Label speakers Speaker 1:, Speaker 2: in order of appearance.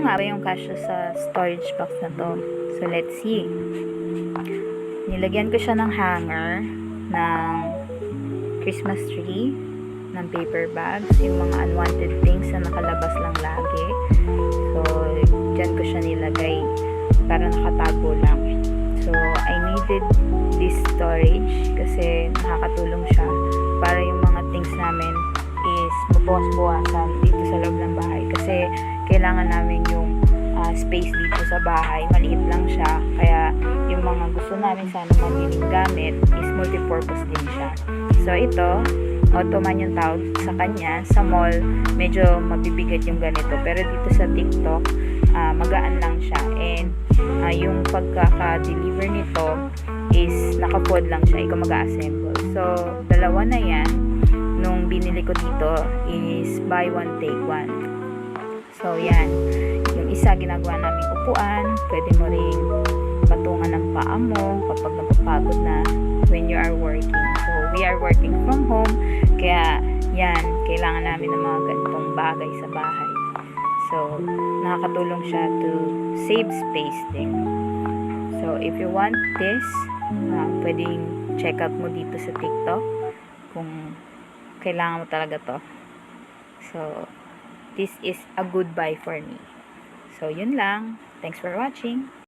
Speaker 1: nga ba yung kasya sa storage box na to? So, let's see. Nilagyan ko siya ng hanger, ng Christmas tree, ng paper bags, yung mga unwanted things na nakalabas lang lagi. So, dyan ko siya nilagay para nakatago lang. So, I needed this storage kasi nakakatulong siya para yung mga things namin is mabuwas-buwasan dito sa loob ng bahay kasi kailangan namin yung space dito sa bahay. Maliit lang siya. Kaya yung mga gusto namin sana mabiling gamit is multipurpose din siya. So, ito, Ottoman yung tawag sa kanya. Sa mall, medyo mabibigat yung ganito. Pero dito sa TikTok, magaan lang siya. And yung pagkaka-deliver nito is naka-pod lang siya. Ikaw mag-assemble. So, dalawa na yan. Nung binili ko dito is buy one, take one. So, yan. Yung isa, ginagawa namin upuan. Pwede mo rin patungan ng paa mo kapag napapagod na when you are working. So, we are working from home. Kaya, yan. Kailangan namin ng mga ganitong bagay sa bahay. So, nakakatulong siya to save space din. So, if you want this, pwedeng check out mo dito sa TikTok kung kailangan mo talaga to. So, this is a good buy for me. So, yun lang. Thanks for watching.